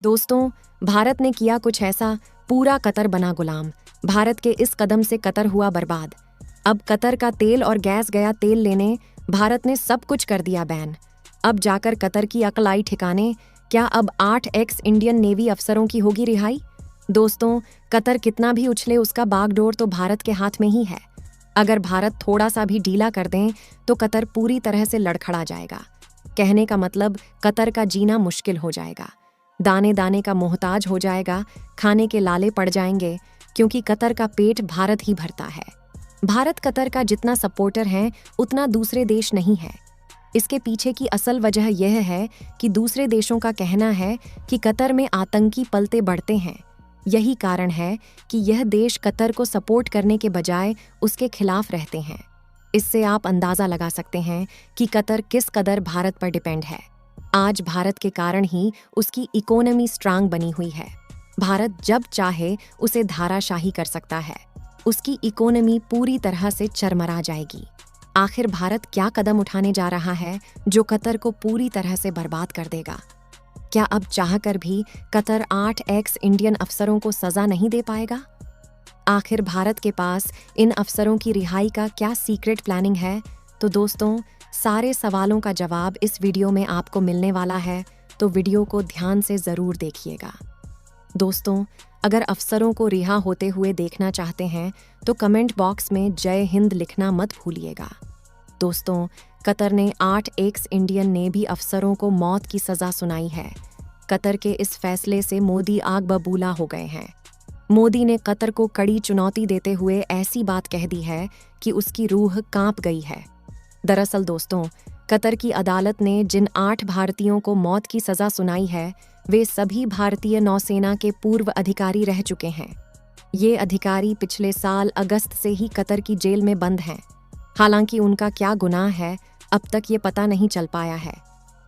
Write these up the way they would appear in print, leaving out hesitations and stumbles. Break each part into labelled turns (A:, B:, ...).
A: दोस्तों, भारत ने किया कुछ ऐसा, पूरा कतर बना गुलाम। भारत के इस कदम से कतर हुआ बर्बाद। अब कतर का तेल और गैस गया तेल लेने, भारत ने सब कुछ कर दिया बैन। अब जाकर कतर की अक्ल आई ठिकाने। क्या अब 8 एक्स इंडियन नेवी अफसरों की होगी रिहाई? दोस्तों, कतर कितना भी उछले, उसका बागडोर तो भारत के हाथ में ही है। अगर भारत थोड़ा सा भी ढीला कर दें तो कतर पूरी तरह से लड़खड़ा जाएगा। कहने का मतलब, कतर का जीना मुश्किल हो जाएगा। दाने दाने का मोहताज हो जाएगा, खाने के लाले पड़ जाएंगे, क्योंकि कतर का पेट भारत ही भरता है। भारत कतर का जितना सपोर्टर है उतना दूसरे देश नहीं है। इसके पीछे की असल वजह यह है कि दूसरे देशों का कहना है कि कतर में आतंकी पलते बढ़ते हैं। यही कारण है कि यह देश कतर को सपोर्ट करने के बजाय उसके खिलाफ रहते हैं। इससे आप अंदाजा लगा सकते हैं कि कतर किस कदर भारत पर डिपेंड है। आज भारत के कारण ही उसकी इकोनॉमी स्ट्रांग बनी हुई है। भारत जब चाहे उसे धाराशाही कर सकता है। उसकी इकोनॉमी पूरी तरह से चरमरा जाएगी। आखिर भारत क्या कदम उठाने जा रहा है जो कतर को पूरी तरह से बर्बाद कर देगा? क्या अब चाहकर भी कतर 8 एक्स इंडियन अफसरों को सजा नहीं दे पाएगा? आखिर भारत के पास इन अफसरों की रिहाई का क्या सीक्रेट प्लानिंग है? तो दोस्तों, सारे सवालों का जवाब इस वीडियो में आपको मिलने वाला है, तो वीडियो को ध्यान से ज़रूर देखिएगा। दोस्तों, अगर अफसरों को रिहा होते हुए देखना चाहते हैं तो कमेंट बॉक्स में जय हिंद लिखना मत भूलिएगा। दोस्तों, कतर ने 8 एक्स इंडियन नेवी अफसरों को मौत की सज़ा सुनाई है। कतर के इस फैसले से मोदी आग बबूला हो गए हैं। मोदी ने कतर को कड़ी चुनौती देते हुए ऐसी बात कह दी है कि उसकी रूह कांप गई है। दरअसल दोस्तों, कतर की अदालत ने जिन 8 भारतीयों को मौत की सज़ा सुनाई है, वे सभी भारतीय नौसेना के पूर्व अधिकारी रह चुके हैं। ये अधिकारी पिछले साल अगस्त से ही कतर की जेल में बंद हैं। हालांकि उनका क्या गुनाह है, अब तक ये पता नहीं चल पाया है,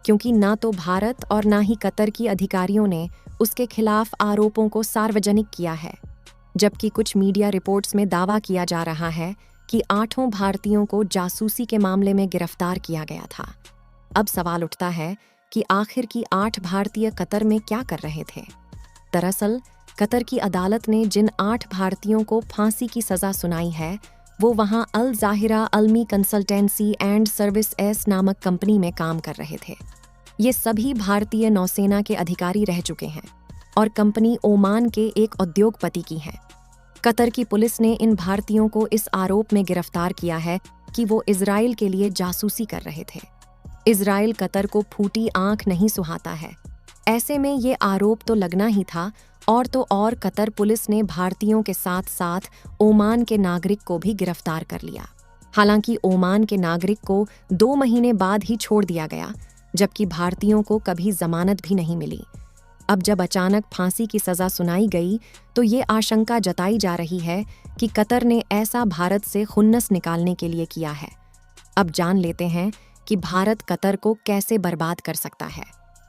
A: क्योंकि ना तो भारत और ना ही कतर की अधिकारियों ने उसके खिलाफ आरोपों को सार्वजनिक किया है। जबकि कुछ मीडिया रिपोर्ट्स में दावा किया जा रहा है कि 8 भारतीयों को जासूसी के मामले में गिरफ्तार किया गया था। अब सवाल उठता है कि आखिर की 8 भारतीय कतर में क्या कर रहे थे? दरअसल, कतर की अदालत ने जिन 8 भारतीयों को फांसी की सज़ा सुनाई है, वो वहां अल Zahira अलमी consultancy and service S नामक कंपनी में काम कर रहे थे। ये सभी भारतीय नौसेना के अधिकारी रह चुके हैं और कंपनी ओमान के एक उद्योगपति की है। कतर की पुलिस ने इन भारतीयों को इस आरोप में गिरफ्तार किया है कि वो इजराइल के लिए जासूसी कर रहे थे। इजराइल कतर को फूटी आंख नहीं सुहाता है। ऐसे में ये आरोप तो लगना ही था, और तो और कतर पुलिस ने भारतीयों के साथ साथ ओमान के नागरिक को भी गिरफ्तार कर लिया। हालांकि ओमान के नागरिक को 2 महीने बाद ही छोड़ दिया गया, जबकि भारतीयों को कभी जमानत भी नहीं मिली। अब जब अचानक फांसी की सज़ा सुनाई गई तो ये आशंका जताई जा रही है कि कतर ने ऐसा भारत से खुन्नस निकालने के लिए किया है। अब जान लेते हैं कि भारत कतर को कैसे बर्बाद कर सकता है।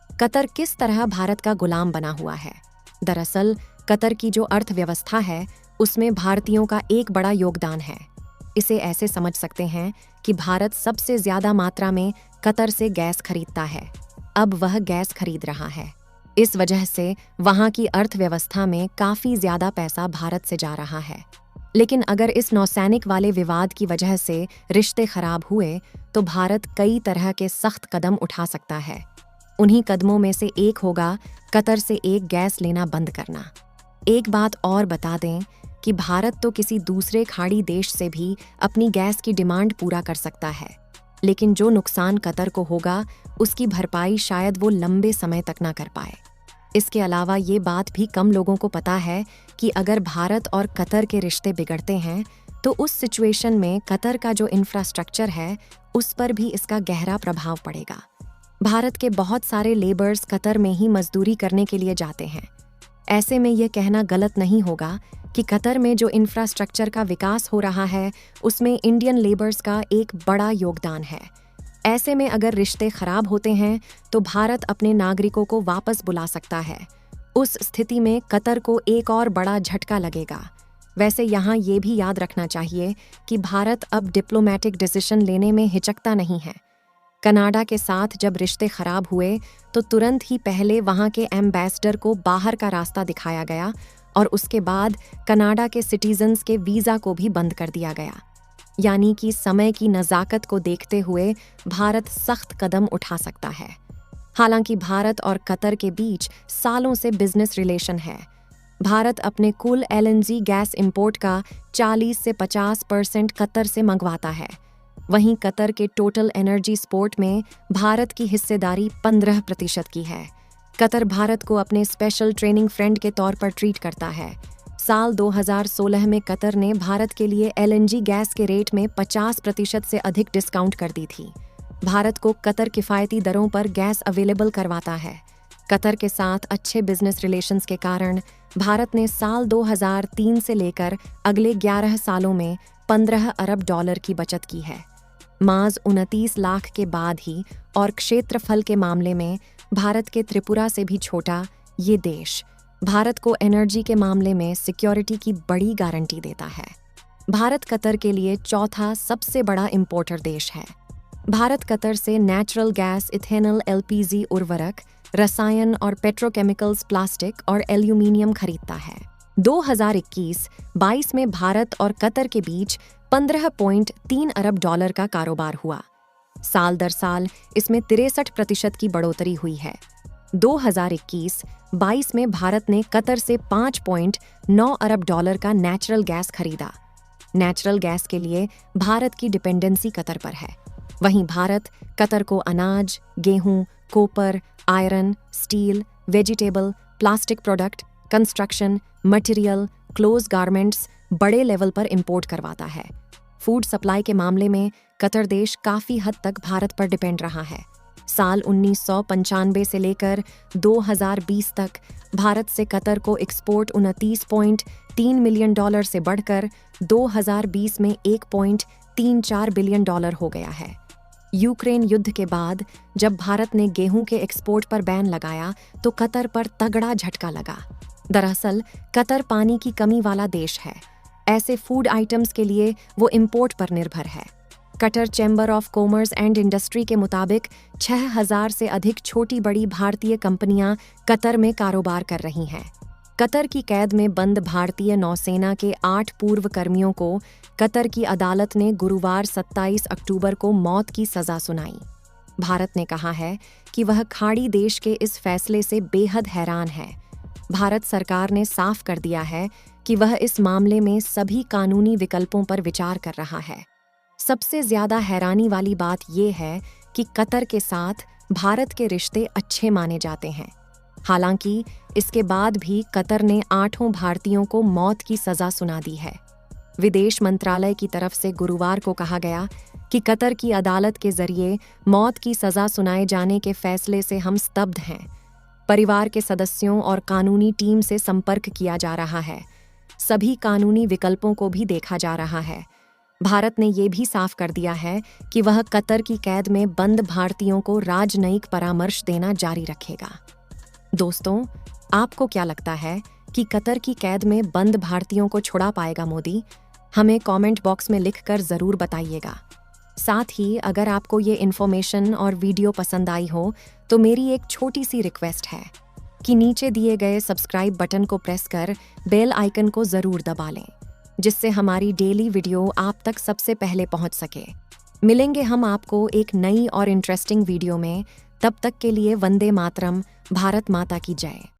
A: कतर किस तरह भारत का गुलाम बना हुआ है? दरअसल, कतर की जो अर्थव्यवस्था है उसमें भारतीयों का एक बड़ा योगदान है। इसे ऐसे समझ सकते हैं कि भारत सबसे ज़्यादा मात्रा में कतर से गैस खरीदता है। अब वह गैस खरीद रहा है। इस वजह से वहाँ की अर्थव्यवस्था में काफ़ी ज़्यादा पैसा भारत से जा रहा है। लेकिन अगर इस नौसैनिक वाले विवाद की वजह से रिश्ते खराब हुए तो भारत कई तरह के सख्त कदम उठा सकता है। उन्हीं कदमों में से एक होगा कतर से एक गैस लेना बंद करना। एक बात और बता दें कि भारत तो किसी दूसरे खाड़ी देश से भी अपनी गैस की डिमांड पूरा कर सकता है, लेकिन जो नुकसान कतर को होगा उसकी भरपाई शायद वो लंबे समय तक ना कर पाए। इसके अलावा ये बात भी कम लोगों को पता है कि अगर भारत और कतर के रिश्ते बिगड़ते हैं तो उस सिचुएशन में कतर का जो इंफ्रास्ट्रक्चर है उस पर भी इसका गहरा प्रभाव पड़ेगा। भारत के बहुत सारे लेबर्स कतर में ही मजदूरी करने के लिए जाते हैं। ऐसे में ये कहना गलत नहीं होगा कि कतर में जो इंफ्रास्ट्रक्चर का विकास हो रहा है उसमें इंडियन लेबर्स का एक बड़ा योगदान है। ऐसे में अगर रिश्ते खराब होते हैं तो भारत अपने नागरिकों को वापस बुला सकता है। उस स्थिति में कतर को एक और बड़ा झटका लगेगा। वैसे यहाँ ये भी याद रखना चाहिए कि भारत अब डिप्लोमेटिक डिसीजन लेने में हिचकता नहीं है। कनाडा के साथ जब रिश्ते खराब हुए तो तुरंत ही पहले वहां के एम्बेसडर को बाहर का रास्ता दिखाया गया और उसके बाद कनाडा के सिटीजन्स के वीज़ा को भी बंद कर दिया गया। यानी कि समय की नज़ाकत को देखते हुए भारत सख्त कदम उठा सकता है। हालांकि भारत और कतर के बीच सालों से बिजनेस रिलेशन है। भारत अपने कुल LNG गैस इंपोर्ट का 40 से 50% कतर से मंगवाता है। वहीं कतर के टोटल एनर्जी स्पोर्ट में भारत की हिस्सेदारी 15% की है। कतर भारत को अपने स्पेशल ट्रेनिंग फ्रेंड के तौर पर ट्रीट करता है। साल 2016 में कतर ने भारत के लिए LNG गैस के रेट में 50% से अधिक डिस्काउंट कर दी थी। भारत को कतर किफ़ायती दरों पर गैस अवेलेबल करवाता है। कतर के साथ अच्छे बिजनेस रिलेशंस के कारण भारत ने साल 2003 से लेकर अगले 11 सालों में 15 अरब डॉलर की बचत की है। माज 29 लाख के बाद ही और क्षेत्रफल के मामले में भारत के त्रिपुरा से भी छोटा ये देश भारत को एनर्जी के मामले में सिक्योरिटी की बड़ी गारंटी देता है। भारत कतर के लिए चौथा सबसे बड़ा इंपोर्टर देश है। भारत कतर से नेचुरल गैस, इथेनॉल, LPG, उर्वरक, रसायन और पेट्रोकेमिकल्स, प्लास्टिक और एल्यूमीनियम खरीदता है। 2021-22 में भारत और कतर के बीच 15.3 अरब डॉलर का कारोबार हुआ। साल दर साल इसमें 63% की बढ़ोतरी हुई है। 2021-22 में भारत ने कतर से 5.9 अरब डॉलर का नेचुरल गैस खरीदा। नेचुरल गैस के लिए भारत की डिपेंडेंसी कतर पर है। वहीं भारत कतर को अनाज, गेहूं, copper, iron, steel, vegetable, plastic product, construction, material, close garments बड़े लेवल पर इंपोर्ट करवाता है। फूड सप्लाई के मामले में कतर देश काफ़ी हद तक भारत पर डिपेंड रहा है। साल 1995 से लेकर 2020 तक भारत से कतर को एक्सपोर्ट 29.3 मिलियन डॉलर से बढ़कर 2020 में 1.34 बिलियन डॉलर हो गया है। यूक्रेन युद्ध के बाद जब भारत ने गेहूं के एक्सपोर्ट पर बैन लगाया तो कतर पर तगड़ा झटका लगा। दरअसल कतर पानी की कमी वाला देश है। ऐसे फूड आइटम्स के लिए वो इंपोर्ट पर निर्भर है। Qatar chamber of commerce and industry के मुताबिक 6000 से अधिक छोटी बड़ी भारतीय कंपनियां कतर में कारोबार कर रही हैं। कतर की कैद में बंद भारतीय नौसेना के 8 पूर्व कर्मियों को कतर की अदालत ने गुरुवार 27 अक्टूबर को मौत की सजा सुनाई। भारत ने कहा है कि वह खाड़ी देश के इस फैसले से बेहद हैरान है। भारत सरकार ने साफ कर दिया है कि वह इस मामले में सभी कानूनी विकल्पों पर विचार कर रहा है। सबसे ज्यादा हैरानी वाली बात यह है कि कतर के साथ भारत के रिश्ते अच्छे माने जाते हैं। हालांकि इसके बाद भी कतर ने 8 भारतीयों को मौत की सजा सुना दी है। विदेश मंत्रालय की तरफ से गुरुवार को कहा गया कि कतर की अदालत के जरिए मौत की सजा सुनाए जाने के फैसले से हम स्तब्ध हैं। परिवार के सदस्यों और कानूनी टीम से संपर्क किया जा रहा है। सभी कानूनी विकल्पों को भी देखा जा रहा है। भारत ने ये भी साफ कर दिया है कि वह कतर की कैद में बंद भारतीयों को राजनयिक परामर्श देना जारी रखेगा। दोस्तों, आपको क्या लगता है कि कतर की कैद में बंद भारतीयों को छुड़ा पाएगा मोदी? हमें कमेंट बॉक्स में लिखकर ज़रूर बताइएगा। साथ ही अगर आपको ये इन्फॉर्मेशन और वीडियो पसंद आई हो तो मेरी एक छोटी सी रिक्वेस्ट है कि नीचे दिए गए सब्सक्राइब बटन को प्रेस कर बेल आइकन को ज़रूर दबा लें, जिससे हमारी डेली वीडियो आप तक सबसे पहले पहुंच सके। मिलेंगे हम आपको एक नई और इंटरेस्टिंग वीडियो में। तब तक के लिए वंदे मातरम। भारत माता की जय।